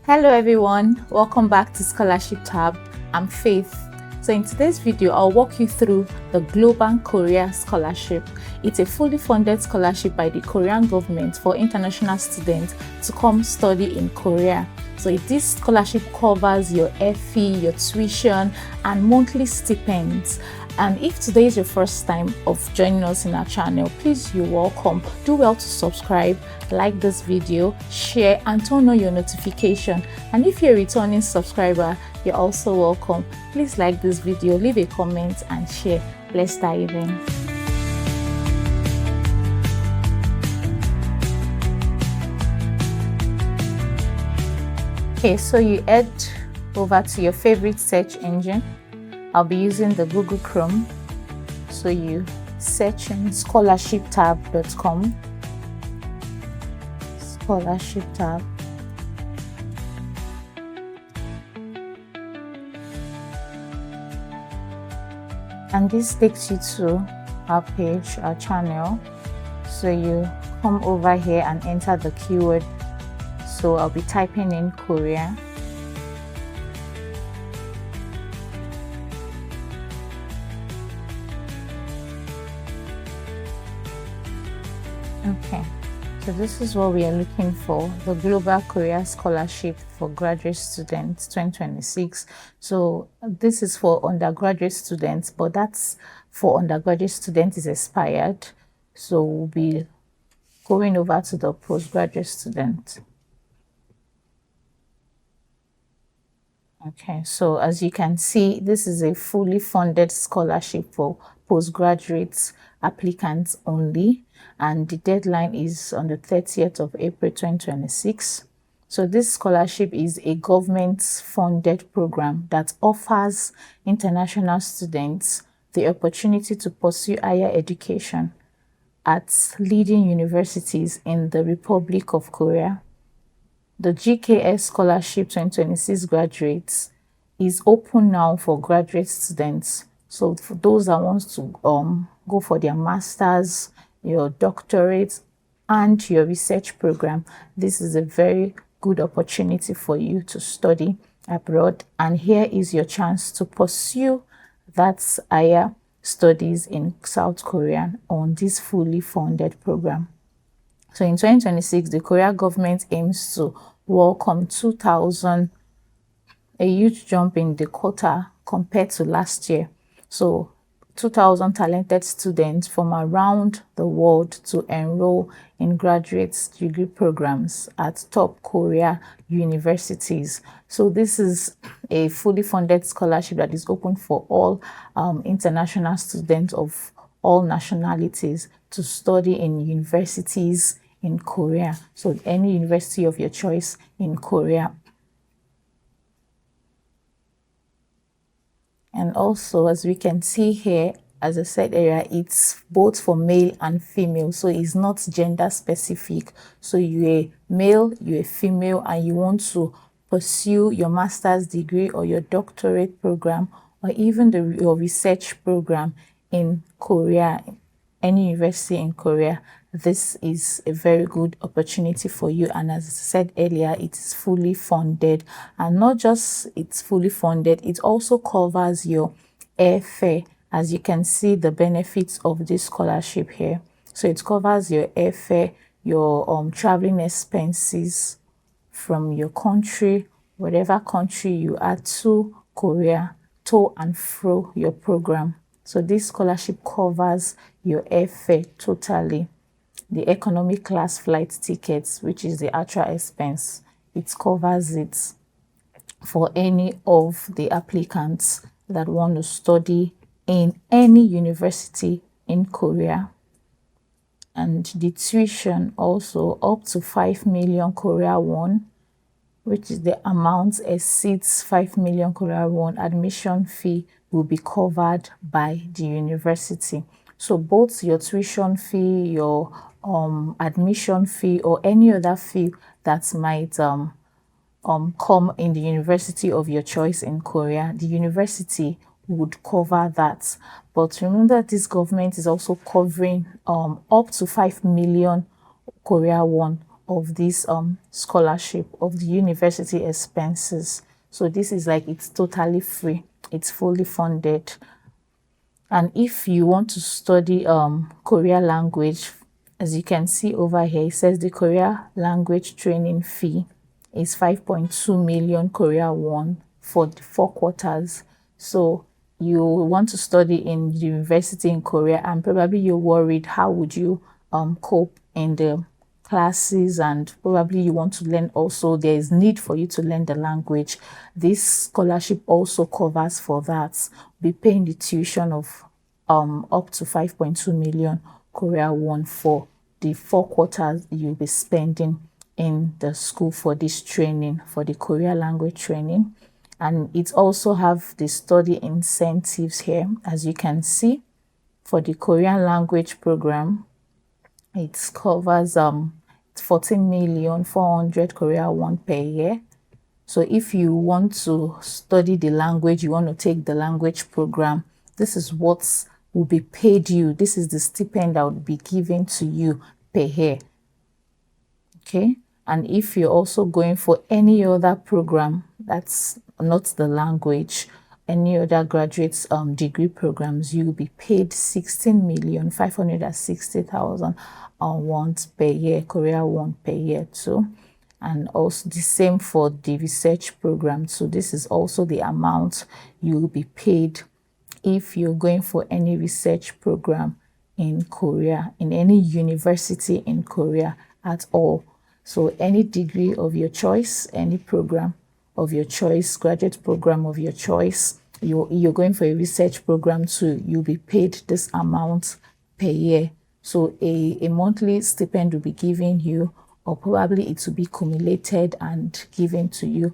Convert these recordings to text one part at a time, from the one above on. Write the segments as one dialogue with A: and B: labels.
A: Hello everyone, welcome back to Scholarship Tab. I'm Faith. So in today's video, I'll walk you through the Global Korea Scholarship. It's a fully funded scholarship by the Korean government for international students to come study in Korea. So this scholarship covers your fee, your tuition, and monthly stipends. And if today is your first time of joining us in our channel, please, you're welcome. Do well to subscribe, like this video, share, and turn on your notification. And if you're a returning subscriber, you're also welcome. Please like this video, leave a comment, and share. Let's dive in. Okay, so you head over to your favorite search engine. I'll be using the Google Chrome. So you search in scholarshiptab.com. Scholarship tab. And this takes you to our page, our channel. So you come over here and enter the keyword. So I'll be typing in Korea. Okay, so this is what we are looking for, the Global Korea Scholarship for Graduate Students 2026. So this is for undergraduate students, but that's for undergraduate students is expired. So we'll be going over to the postgraduate student. Okay, so as you can see, this is a fully funded scholarship for postgraduate applicants only, and the deadline is on the 30th of April 2026. So this scholarship is a government-funded program that offers international students the opportunity to pursue higher education at leading universities in the Republic of Korea. The GKS Scholarship 2026 graduates is open now for graduate students. So for those that want to go for their master's, your doctorate, and your research program, this is a very good opportunity for you to study abroad. And here is your chance to pursue that higher studies in South Korea on this fully funded program. So in 2026, the Korea government aims to welcome 2,000, a huge jump in the quota compared to last year. So 2,000 talented students from around the world to enroll in graduate degree programs at top Korea universities. So this is a fully funded scholarship that is open for all international students of all nationalities to study in universities in Korea. So any university of your choice in Korea. And also, as we can see here, as I said earlier, it's both for male and female, so it's not gender specific. So you're a male, you're a female, and you want to pursue your master's degree or your doctorate program, or even your research program in Korea, any university in Korea, this is a very good opportunity for you. And as I said earlier, it is fully funded. And not just it's fully funded, it also covers your airfare. As you can see, the benefits of this scholarship here. So it covers your airfare, your traveling expenses from your country, whatever country you are, to Korea, to and fro your program. So this scholarship covers your airfare totally. The economy class flight tickets, which is the actual expense, it covers it for any of the applicants that want to study in any university in Korea. And the tuition also up to 5 million Korea won, which is the amount exceeds 5 million Korea won. Admission fee will be covered by the university. So both your tuition fee, your admission fee, or any other fee that might come in the university of your choice in Korea, the university would cover that. But remember, this government is also covering up to 5 million Korea won of this scholarship, of the university expenses. So this is like, it's totally free, it's fully funded. And if you want to study Korean language, as you can see over here, it says the Korean language training fee is 5.2 million Korea won for the 4 quarters. So you want to study in university in Korea, and probably you're worried how would you cope in the classes, and probably you want to learn also, there is need for you to learn the language. This scholarship also covers for that. Be paying the tuition of up to 5.2 million Korea won for the 4 quarters you'll be spending in the school for this training, for the Korean language training. And it also have the study incentives here, as you can see. For the Korean language program, it covers 14,400,000 Korea won per year. So if you want to study the language, you want to take the language program, this is what will be paid you. This is the stipend that would be given to you per year. Okay. And if you're also going for any other program that's not the language, any other graduate degree programs, you will be paid 16,560,000 won per year, Korea won per year too. And also the same for the research program. So this is also the amount you will be paid if you're going for any research program in Korea, in any university in Korea at all. So any degree of your choice, any program of your choice, graduate program of your choice, you're going for a research program too, you'll be paid this amount per year. So a monthly stipend will be given you, or probably it will be accumulated and given to you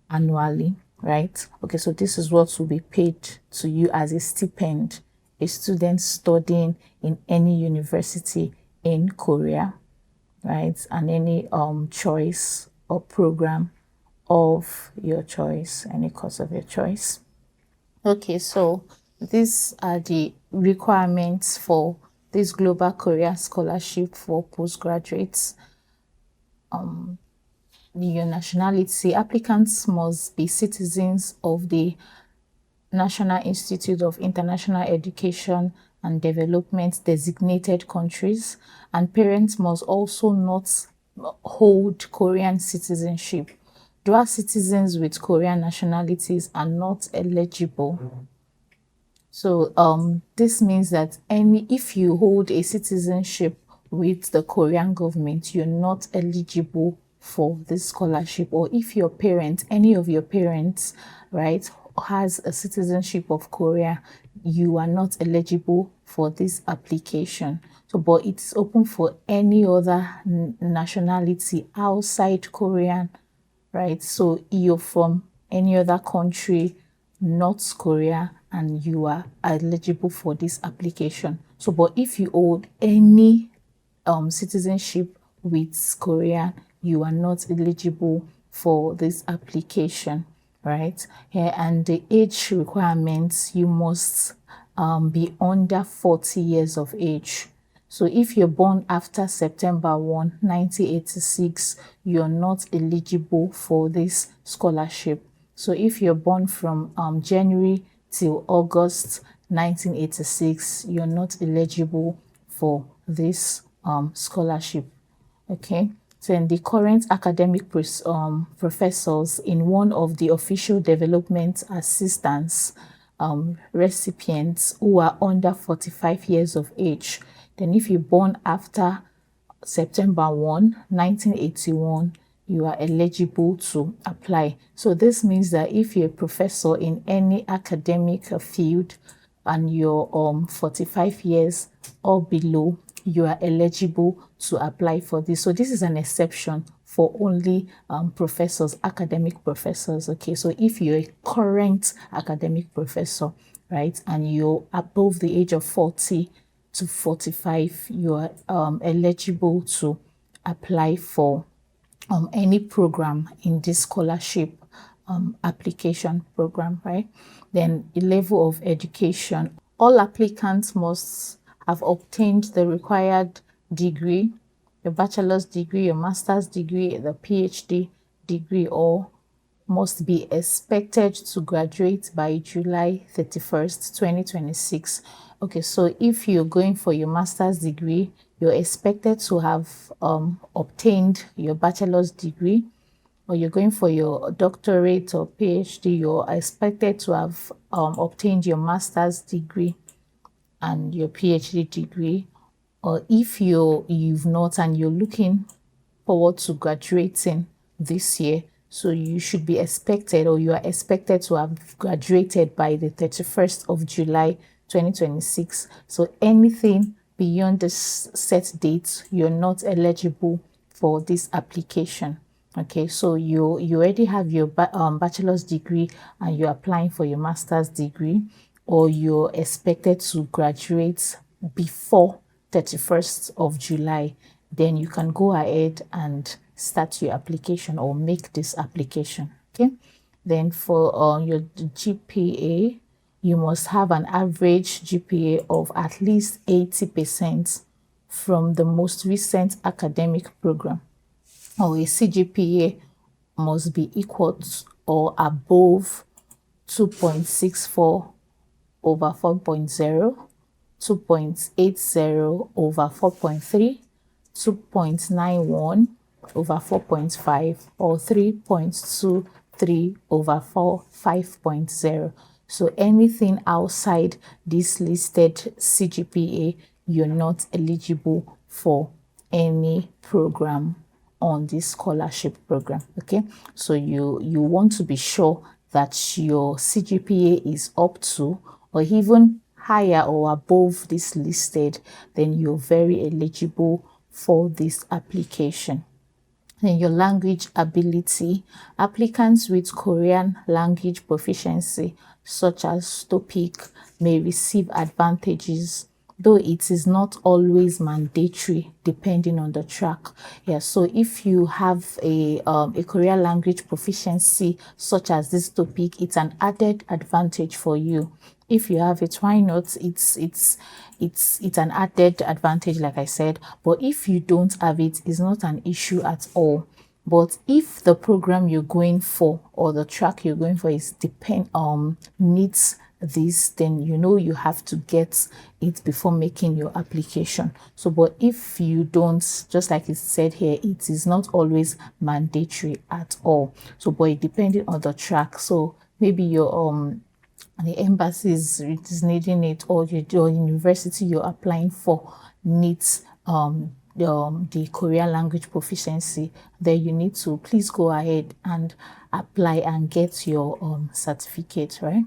A: annually, right? Okay, so this is what will be paid to you as a stipend, a student studying in any university in Korea, right? And any choice or program of your choice, any course of your choice. Okay, so these are the requirements for this Global Korea Scholarship for postgraduates. Your nationality, applicants must be citizens of the National Institute of International Education and Development designated countries, and parents must also not hold Korean citizenship. Dual citizens with Korean nationalities are not eligible. So this means that if you hold a citizenship with the Korean government, you're not eligible for this scholarship. Or if your parents, any of your parents, right, has a citizenship of Korea, you are not eligible for this application. So, but it's open for any other nationality outside Korean, right? So you're from any other country, North Korea, and you are eligible for this application. So, but if you hold any citizenship with Korea, you are not eligible for this application, right? Yeah, and the age requirements, you must be under 40 years of age. So if you're born after September 1, 1986, you're not eligible for this scholarship. So if you're born from January till August 1986, you're not eligible for this scholarship. Okay, then the current academic professors in one of the official development assistance recipients who are under 45 years of age. Then if you're born after September 1, 1981, you are eligible to apply. So this means that if you're a professor in any academic field and you're 45 years or below, you are eligible to apply for this. So this is an exception for only professors, academic professors. Okay, so if you're a current academic professor, right, and you're above the age of 40 to 45, you are eligible to apply for any program in this scholarship application program, right? Then the level of education. All applicants must have obtained the required degree your bachelor's degree, your master's degree, the PhD degree, or must be expected to graduate by July 31st, 2026. Okay, so if you're going for your master's degree, you're expected to have obtained your bachelor's degree, or you're going for your doctorate or PhD, you're expected to have obtained your master's degree and your PhD degree. Or if you've not and you're looking forward to graduating this year, so you should be expected, or you are expected to have graduated by the 31st of July 2026. So anything beyond this set date, you're not eligible for this application. Okay, so you already have your bachelor's degree and you're applying for your master's degree, or you're expected to graduate before 31st of July, then you can go ahead and start your application or make this application. Okay, then for your GPA, you must have an average GPA of at least 80% from the most recent academic program, or a CGPA must be equal to or above 2.64 over 4.0, 2.80 over 4.3, 2.91 over 4.5, or 3.23 over 5.0. So anything outside this listed CGPA, you're not eligible for any program on this scholarship program. Okay, so you want to be sure that your CGPA is up to or even higher or above this listed, then you're very eligible for this application. Then your language ability. Applicants with Korean language proficiency, such as TOPIK, may receive advantages, though it is not always mandatory depending on the track. Yeah, so if you have a Korean language proficiency such as this TOPIK, it's an added advantage for you. If you have it, why not? It's an added advantage, like I said. But if you don't have it, it's not an issue at all. But if the program you're going for or the track you're going for is needs this, then you have to get it before making your application. So, but if you don't, just like it said here, it is not always mandatory at all. So, but it depending on the track. So maybe your the embassy is needing it, or your university you're applying for needs the Korean language proficiency, then you need to please go ahead and apply and get your certificate, right?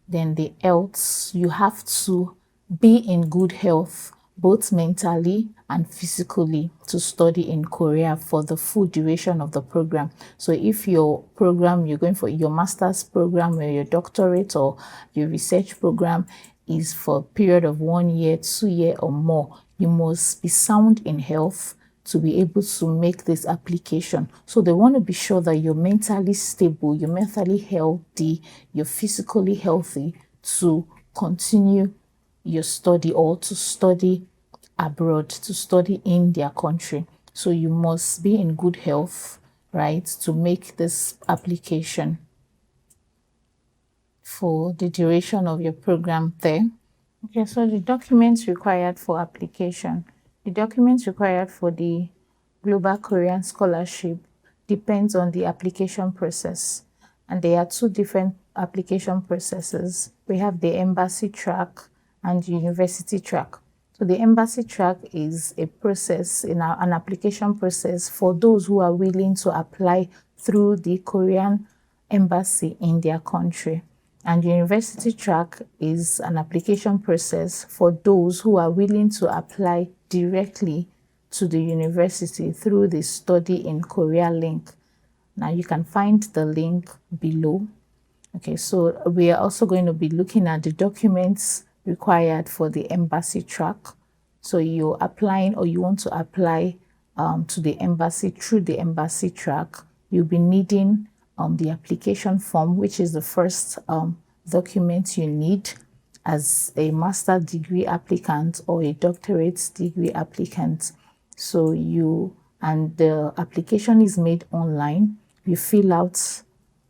A: Then the health, you have to be in good health, both mentally and physically, to study in Korea for the full duration of the program. So if your program, you're going for your master's program or your doctorate or your research program is for a period of 1 year, 2 years or more, you must be sound in health to be able to make this application. So they want to be sure that you're mentally stable, you're mentally healthy, you're physically healthy to continue your study or to study abroad, to study in their country. So you must be in good health, right, to make this application for the duration of your program there. Okay, so the documents required for application. The documents required for the Global Korean Scholarship depends on the application process. And there are two different application processes. We have the embassy track and university track. So the embassy track is a process, an application process for those who are willing to apply through the Korean embassy in their country. And university track is an application process for those who are willing to apply directly to the university through the Study in Korea link. Now you can find the link below. Okay, so we are also going to be looking at the documents required for the embassy track. So you're applying or you want to apply to the embassy through the embassy track. You'll be needing the application form, which is the first document you need as a master's degree applicant or a doctorate degree applicant. So and the application is made online. You fill out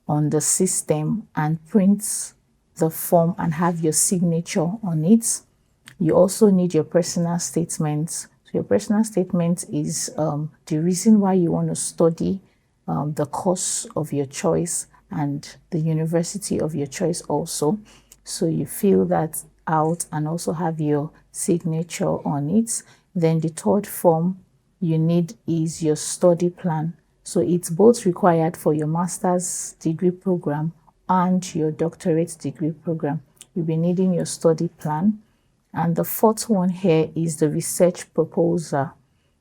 A: on the system and print the form and have your signature on it. You also need your personal statement. So your personal statement is the reason why you want to study, the course of your choice, and the university of your choice also. So you fill that out and also have your signature on it. Then the third form you need is your study plan. So it's both required for your master's degree program and your doctorate degree program. You'll be needing your study plan. And the fourth one here is the research proposal.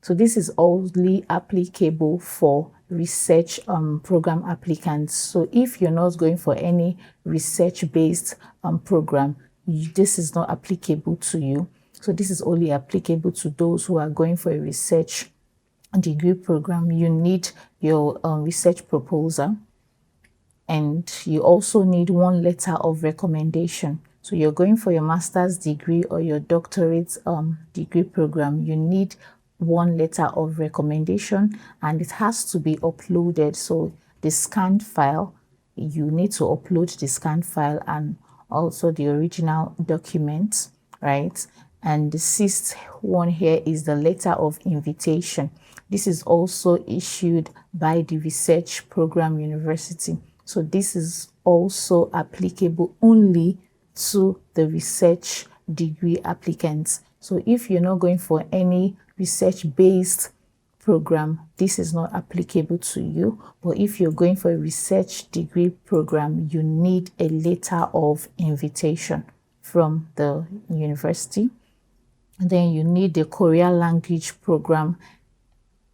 A: So this is only applicable for research program applicants. So if you're not going for any research-based program, this is not applicable to you. So this is only applicable to those who are going for a research degree program. You need your research proposal, and you also need one letter of recommendation. So you're going for your master's degree or your doctorate degree program, you need one letter of recommendation, and it has to be uploaded. So the scanned file, you need to upload the scanned file and also the original document, right? And the sixth one here is the letter of invitation. This is also issued by the research program university. So this is also applicable only to the research degree applicants. So if you're not going for any research-based program, this is not applicable to you. But if you're going for a research degree program, you need a letter of invitation from the university. And then you need the Korean language program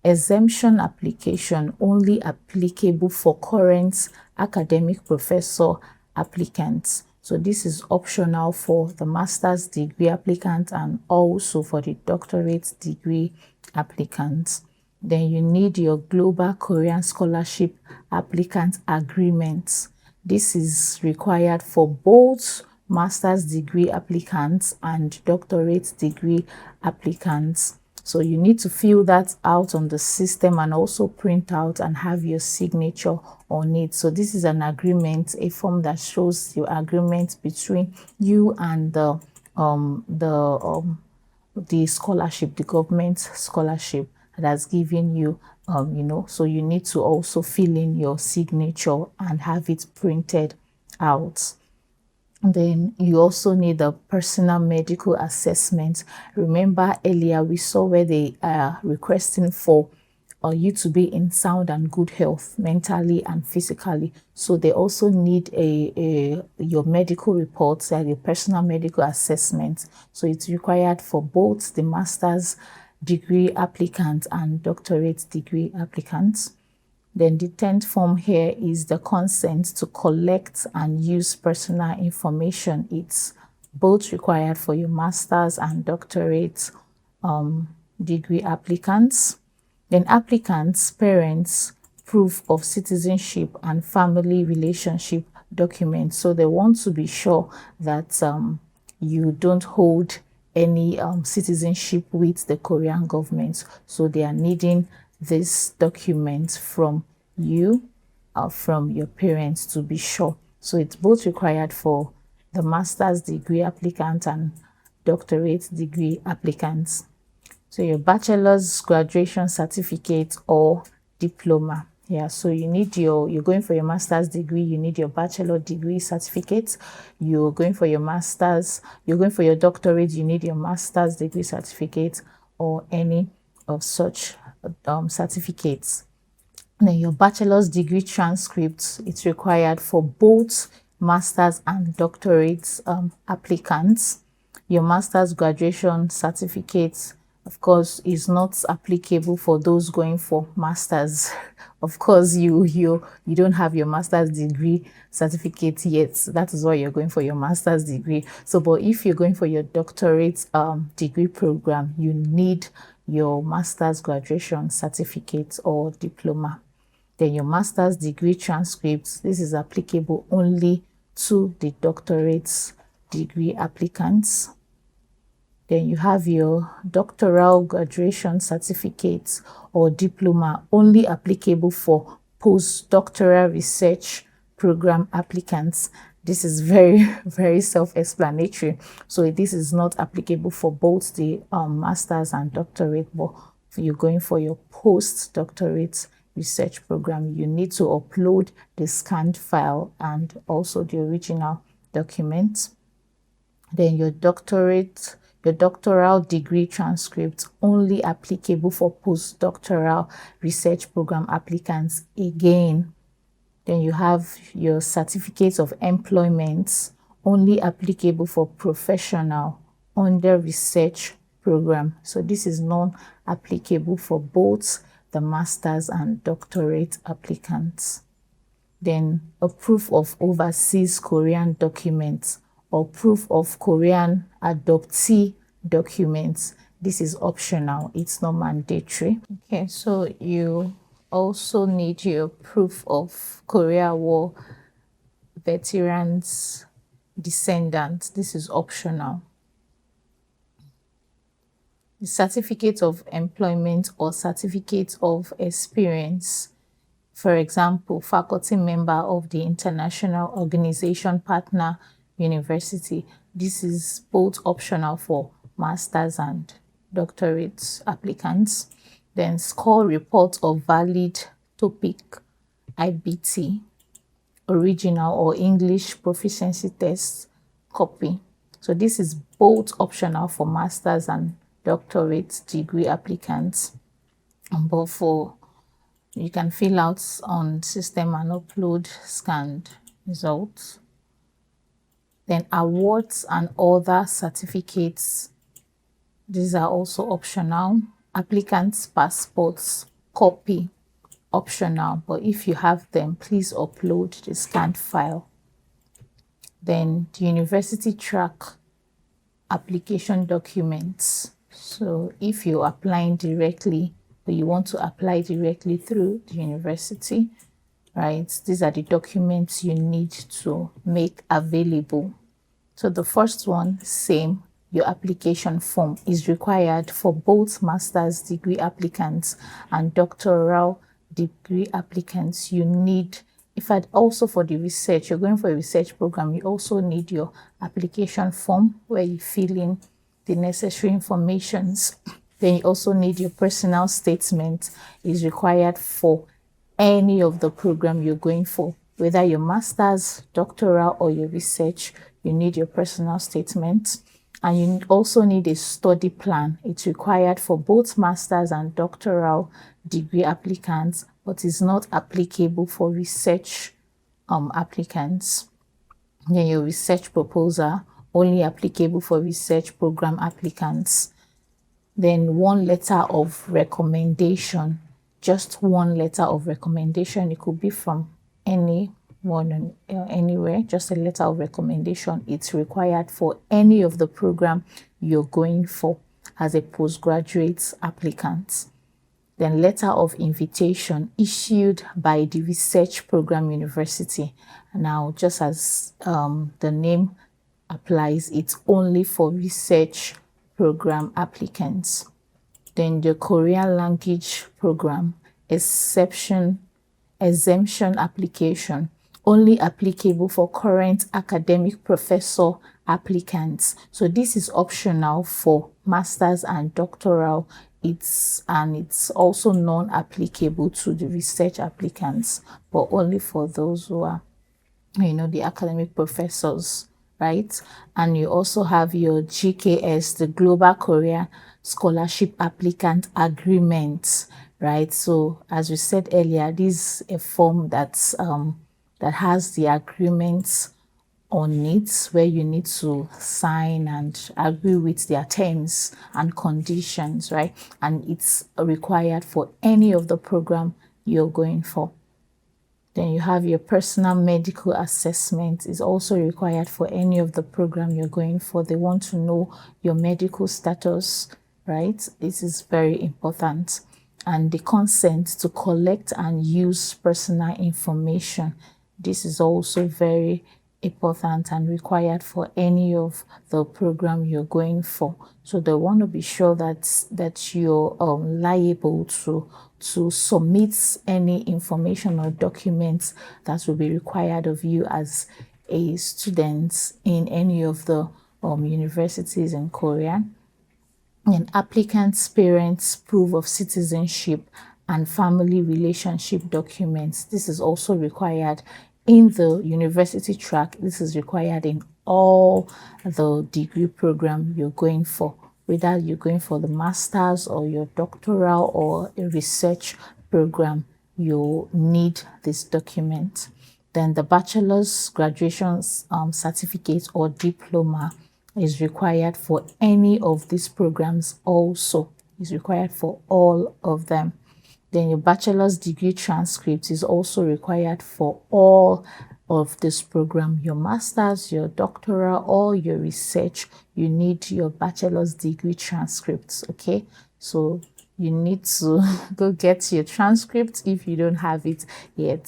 A: exemption application, only applicable for current academic professor applicants. So this is optional for the master's degree applicant and also for the doctorate degree applicants. Then you need your Global Korean Scholarship Applicant Agreement. This is required for both master's degree applicants and doctorate degree applicants. So you need to fill that out on the system and also print out and have your signature on it. So this is an agreement, a form that shows your agreement between you and the scholarship, the government scholarship that has given you, so you need to also fill in your signature and have it printed out. Then you also need a personal medical assessment. Remember earlier we saw where they are requesting for you to be in sound and good health mentally and physically. So they also need your medical reports and your personal medical assessment. So it's required for both the master's degree applicants and doctorate degree applicants. Then the 10th form here is the consent to collect and use personal information. It's both required for your master's and doctorate degree applicants. Then applicants, parents, proof of citizenship and family relationship documents. So they want to be sure that you don't hold any citizenship with the Korean government. So they are needing this document from you or from your parents to be sure. So it's both required for the master's degree applicant and doctorate degree applicants. So your bachelor's graduation certificate or diploma. Yeah, so you need you're going for your master's degree, you need your bachelor degree certificate. You're going for your master's, you're going for your doctorate, you need your master's degree certificate or any of such certificates. And then your bachelor's degree transcript, it's required for both master's and doctorate applicants. Your master's graduation certificate, of course, is not applicable for those going for masters. Of course, you don't have your master's degree certificate yet. That is why you're going for your master's degree. So, but if you're going for your doctorate degree program, you need your master's graduation certificate or diploma. Then your master's degree transcripts, this is applicable only to the doctorate degree applicants. Then you have your doctoral graduation certificate or diploma, only applicable for postdoctoral research program applicants. This is very, very self-explanatory. So this is not applicable for both the master's and doctorate, but if you're going for your postdoctorate research program, you need to upload the scanned file and also the original document. Then your doctoral degree transcript, only applicable for postdoctoral research program applicants again. Then you have your certificates of employment, only applicable for professional under research program. So this is non-applicable for both the master's and doctorate applicants. Then a proof of overseas Korean documents or proof of Korean adoptee documents. This is optional, it's not mandatory. Okay, so you also need your proof of Korea War veterans descendants. This is optional. The certificate of employment or certificate of experience. For example, faculty member of the International Organization Partner University. This is both optional for master's and doctorate applicants. Then score report of valid topic IBT, original or English proficiency test copy. So this is both optional for master's and doctorate degree applicants. But for you can fill out on system and upload scanned results. Then awards and other certificates. These are also optional. Applicants' passports copy, optional. But if you have them, please upload the scanned file. Then the university track application documents. So if you're applying directly, but you want to apply directly through the university, right? These are the documents you need to make available. So the first one, same, your application form is required for both master's degree applicants and doctoral degree applicants. You need, in fact, also for the research, you're going for a research program, you also need your application form where you fill in the necessary informations. Then you also need your personal statement is required for any of the program you're going for, whether your master's, doctoral, or your research. You need your personal statement. And you also need a study plan. It's required for both master's and doctoral degree applicants, but is not applicable for research applicants. Then your research proposal, only applicable for research program applicants. Then one letter of recommendation, just one letter of recommendation. It could be from anyone anywhere, just a letter of recommendation. It's required for any of the program you're going for as a postgraduate applicant. Then letter of invitation issued by the research program university. Now, just as the name applies, it's only for research program applicants. Then the Korean language program exemption application, only applicable for current academic professor applicants. So this is optional for master's and doctoral. It's also non-applicable to the research applicants, but only for those who are, the academic professors, right? And you also have your GKS, the Global Korea Scholarship Applicant Agreement, right? So as we said earlier, this is a form that has the agreements on it, where you need to sign and agree with their terms and conditions, right? And it's required for any of the program you're going for. Then you have your personal medical assessment is also required for any of the program you're going for. They want to know your medical status, right? This is very important. And the consent to collect and use personal information. This is also very important and required for any of the program you're going for. So they want to be sure that you're liable to submit any information or documents that will be required of you as a student in any of the universities in Korea. And applicants' parents' proof of citizenship and family relationship documents. This is also required in the university track. This is required in all the degree program you're going for, whether you're going for the master's or your doctoral or a research program, you need this document. Then the bachelor's graduation certificate or diploma is required for any of these programs also. Is required for all of them. Then your bachelor's degree transcript is also required for all of this program. Your master's, your doctoral, or your research, you need your bachelor's degree transcripts, okay? So you need to go get your transcript if you don't have it yet,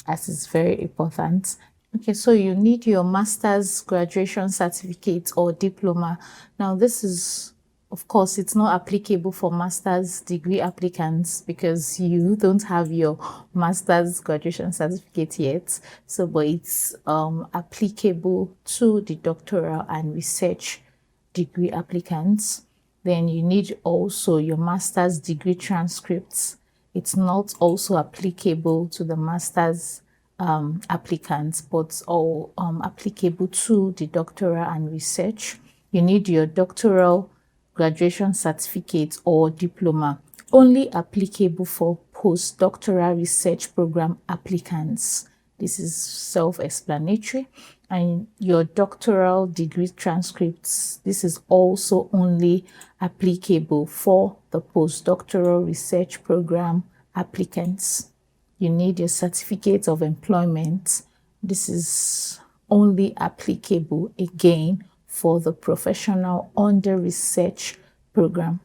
A: as it's very important. Okay, so you need your master's graduation certificate or diploma. Now this is, of course, it's not applicable for master's degree applicants because you don't have your master's graduation certificate yet. So, but it's applicable to the doctoral and research degree applicants. Then you need also your master's degree transcripts. It's not also applicable to the master's applicants, but all applicable to the doctoral and research. You need your doctoral graduation certificate or diploma, only applicable for postdoctoral research program applicants. This is self-explanatory. And your doctoral degree transcripts, this is also only applicable for the postdoctoral research program applicants. You need your certificate of employment. This is only applicable again for the professional under research program.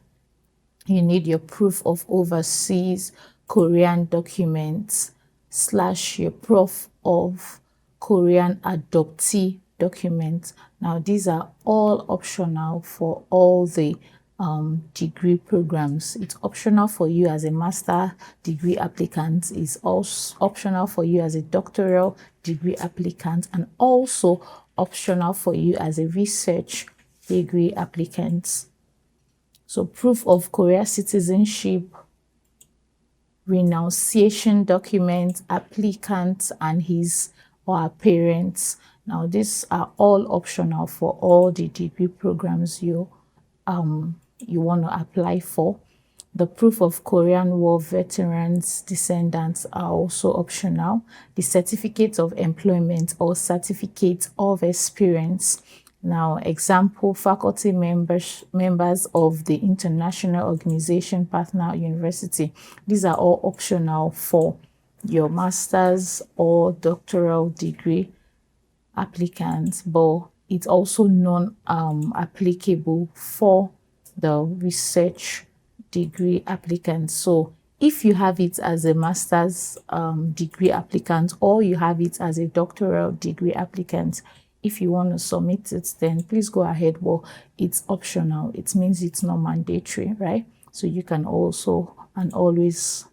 A: You need your proof of overseas Korean documents / your proof of Korean adoptee documents. Now these are all optional for all the degree programs. It's optional for you as a master degree applicant, is also optional for you as a doctoral degree applicant, and also optional for you as a research degree applicant. So proof of Korea citizenship, renunciation document, applicant and his or her parents. Now these are all optional for all the degree programs you want to apply for. The proof of Korean War veterans descendants are also optional. The certificate of employment or certificate of experience. Now, example, faculty members of the International Organization Partner University. These are all optional for your master's or doctoral degree applicants, but it's also non-applicable for the research degree applicants. So if you have it as a master's degree applicant or you have it as a doctoral degree applicant, if you want to submit it, then please go ahead. Well, it's optional. It means it's not mandatory, right? So you can also and always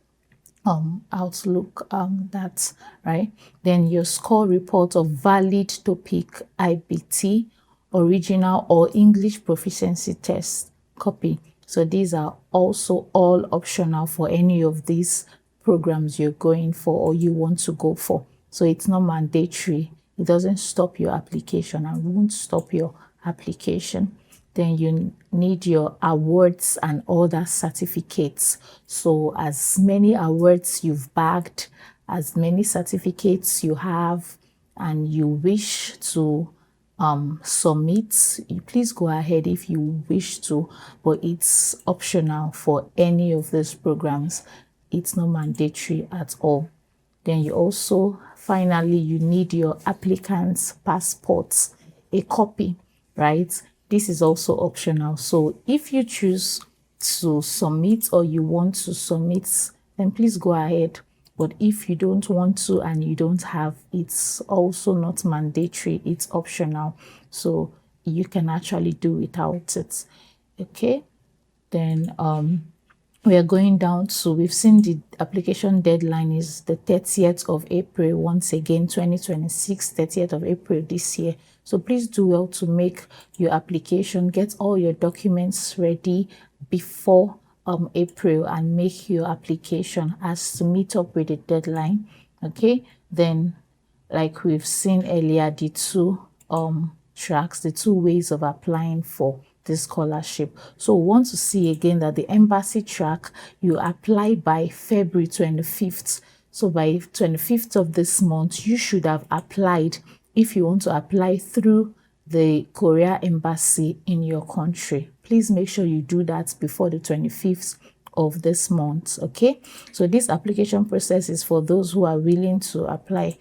A: outlook that, right? Then your score report of valid topic IBT, original or English proficiency test copy. So these are also all optional for any of these programs you're going for or you want to go for. So it's not mandatory. It doesn't stop your application and won't stop your application. Then you need your awards and other certificates. So as many awards you've bagged, as many certificates you have, and you wish to submit, please go ahead if you wish to, but it's optional for any of these programs. It's not mandatory at all. Then you also, finally, you need your applicant's passports, a copy, right? This is also optional. So if you choose to submit or you want to submit, then please go ahead. But if you don't want to and you don't have, it's also not mandatory, it's optional. So you can actually do without it. Okay, then we are going down to, we've seen the application deadline is the 30th of April, once again 2026, 30th of April this year. So please do well to make your application, get all your documents ready before April, and make your application as to meet up with the deadline. Okay, then like we've seen earlier, the two tracks, the two ways of applying for this scholarship. So we want to see again that the embassy track, you apply by February 25th. So by 25th of this month, you should have applied if you want to apply through the Korea embassy in your country. Please make sure you do that before the 25th of this month. Okay, so this application process is for those who are willing to apply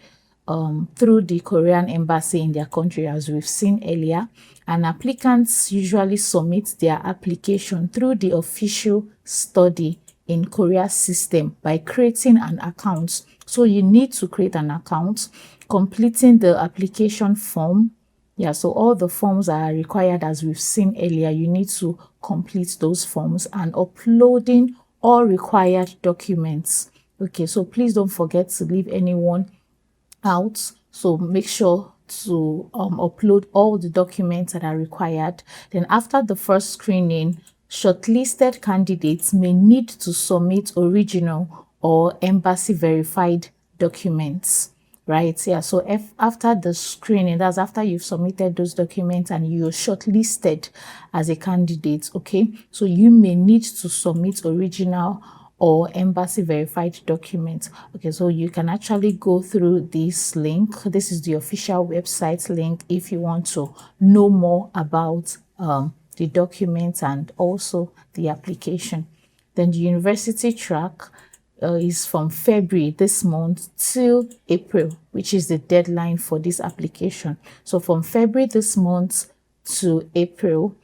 A: through the Korean embassy in their country, as we've seen earlier. And applicants usually submit their application through the official study in Korea system by creating an account. So you need to create an account, completing the application form. Yeah, so all the forms are required, as we've seen earlier. You need to complete those forms and uploading all required documents. Okay, so please don't forget to leave anyone out. So make sure to upload all the documents that are required. Then after the first screening, shortlisted candidates may need to submit original or embassy verified documents. Right, yeah, so if after the screening, that's after you've submitted those documents and you're shortlisted as a candidate, okay, so you may need to submit original or embassy verified documents. Okay, so you can actually go through this link. This is the official website link if you want to know more about the documents and also the application. Then the university track is from February this month till April, which is the deadline for this application. So from February this month to April,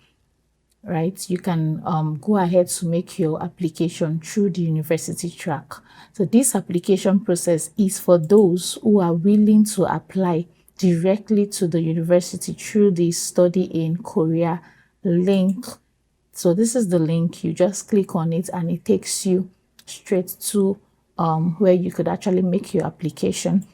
A: right, you can go ahead to make your application through the university track. So this application process is for those who are willing to apply directly to the university through the study in Korea link. So this is the link, you just click on it and it takes you straight to where you could actually make your application.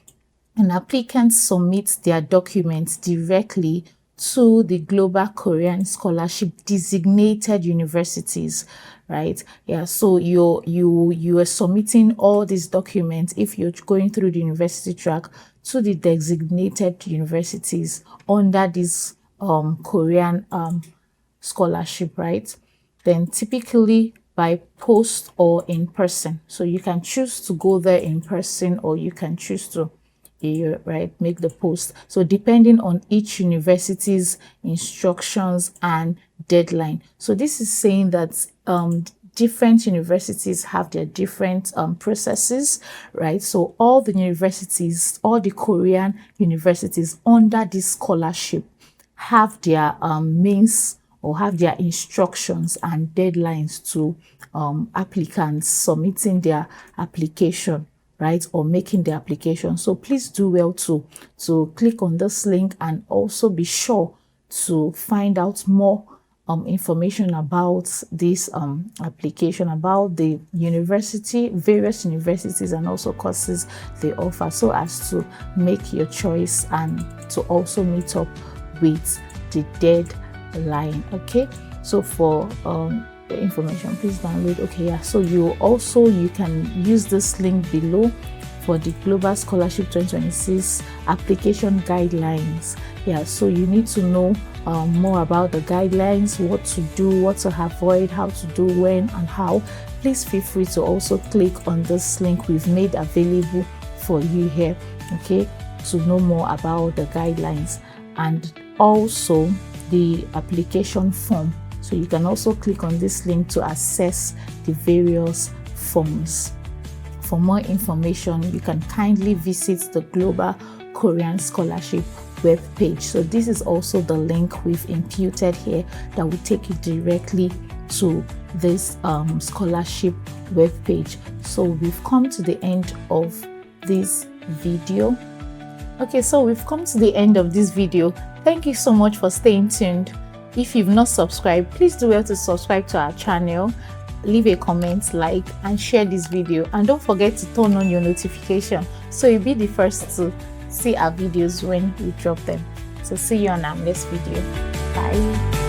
A: And applicants submit their documents directly to the Global Korean Scholarship designated universities, right? Yeah, so you are submitting all these documents if you're going through the university track to the designated universities under this Korean scholarship, right? Then typically by post or in person. So you can choose to go there in person or you can choose to make the post. So depending on each university's instructions and deadline. So this is saying that different universities have their different processes, right? So all the universities, all the Korean universities under this scholarship have their means or have their instructions and deadlines to applicants submitting their application, right, or making the application. So please do well to click on this link and also be sure to find out more information about this application, about the university, various universities and also courses they offer, so as to make your choice and to also meet up with the deadline. Okay, so for the information, please download. Okay, yeah, so you can use this link below for the Global Scholarship 2026 application guidelines. Yeah, so you need to know more about the guidelines, what to do, what to avoid, how to do when and how. Please feel free to also click on this link we've made available for you here, okay, to know more about the guidelines and also the application form. So you can also click on this link to access the various forms. For more information, you can kindly visit the Global Korean Scholarship web page. So this is also the link we've imputed here that will take you directly to this scholarship web page. So we've come to the end of this video. Okay, so we've come to the end of this video. Thank you so much for staying tuned. If you've not subscribed, please do well to subscribe to our channel, leave a comment, like, and share this video, and don't forget to turn on your notification so you'll be the first to see our videos when we drop them. So see you on our next video. Bye.